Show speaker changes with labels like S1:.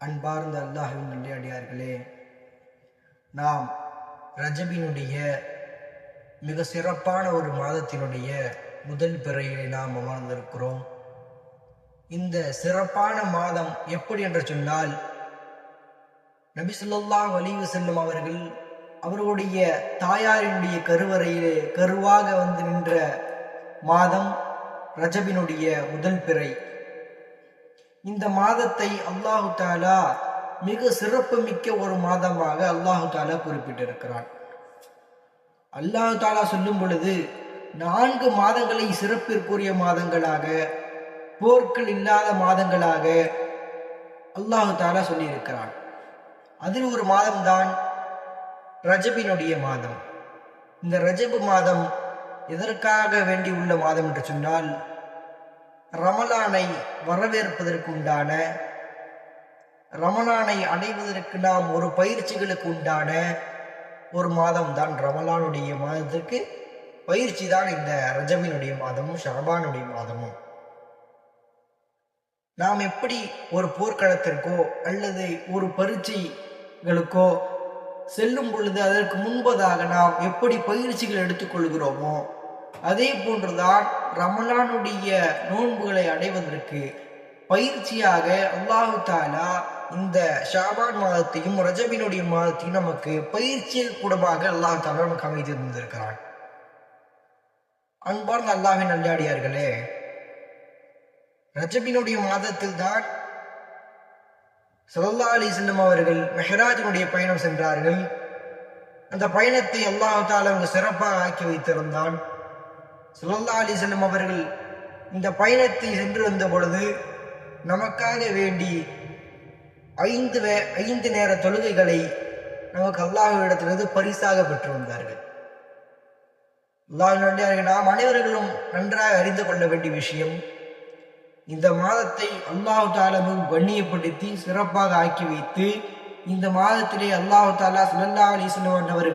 S1: அன்பார்ந்த அல்லாஹ்வின் நல்லடியார்களே, நாம் ரஜபினுடைய மிக சிறப்பான ஒரு மாதத்தினுடைய முதல் பிறையிலே நாம் அமர்ந்திருக்கிறோம். இந்த சிறப்பான மாதம் எப்படி என்று சொன்னால், நபி ஸல்லல்லாஹு அலைஹி வஸல்லம் அவர்கள் அவர்களுடைய தாயாரினுடைய கருவறையிலே கருவாக வந்து நின்ற மாதம் ரஜபினுடைய முதல் பிறை. இந்த மாதத்தை அல்லாஹு தாலா மிக சிறப்பு மிக்க ஒரு மாதமாக அல்லாஹு தாலா குறிப்பிட்டிருக்கிறான். அல்லாஹு தாலா சொல்லும் பொழுது 4 மாதங்களை சிறப்பிற்குரிய மாதங்களாக, போர்கள் இல்லாத மாதங்களாக அல்லாஹு தாலா சொல்லியிருக்கிறான். அதில் ஒரு மாதம்தான் ரஜபினுடைய மாதம். இந்த ரஜபு மாதம் எதற்காக வேண்டி உள்ள மாதம் என்று சொன்னால், ரமலானை வரவேற்பதற்கு உண்டான, ரமலானை அடைவதற்கு நாம் ஒரு பயிற்சிகளுக்கு உண்டான ஒரு மாதம் தான் ரமலானுடைய மாதத்திற்கு பயிற்சி தான் இந்த ரஜபினுடைய மாதமும் ஷஅபானுடைய மாதமும். நாம் எப்படி ஒரு போர்க்களத்திற்கோ அல்லது ஒரு பரீட்சைகளுக்கோ செல்லும் பொழுது அதற்கு முன்பதாக நாம் எப்படி பயிற்சிகள் எடுத்துக்கொள்கிறோமோ, அதே போன்றுதான் ரமலானுடைய நோன்புகளை அடைவதற்கு பயிற்சியாக அல்லாஹு தாலா இந்த ஷஅபான் மாதத்தையும் ரஜபினுடைய மாதத்தையும் நமக்கு பயிற்சியில் கூடமாக அல்லாஹு தாலா நமக்கு அமைத்து தந்திருக்கிறான். அன்பார்ந்த அல்லாஹ்வின் நல்லடியார்களே, ரஜபினுடைய மாதத்தில் தான் ஸல்லல்லாஹு அலைஹி வஸல்லம் அவர்கள் மெஹராஜினுடைய பயணம் சென்றார்கள். அந்த பயணத்தை அல்லாஹு தாலா சிறப்பாக ஆக்கி வைத்திருந்தான். ஸல்லல்லாஹு அலைஹி வஸல்லம் அவர்கள் இந்த பயணத்தை சென்று வந்த பொழுது நமக்காக வேண்டி 5 நேர தொழுகைகளை நமக்கு அல்லாஹ்விடத்திலிருந்து பரிசாக பெற்று வந்தார்கள். அல்லாஹ்வின் நாம் அனைவர்களும் நன்றாக அறிந்து கொள்ள வேண்டிய விஷயம், இந்த மாதத்தை அல்லாஹு தாலா கண்ணியப்படுத்தி சிறப்பாக ஆக்கி வைத்து, இந்த மாதத்திலே அல்லாஹு தாலா ஸல்லல்லாஹு அலைஹி வஸல்லம்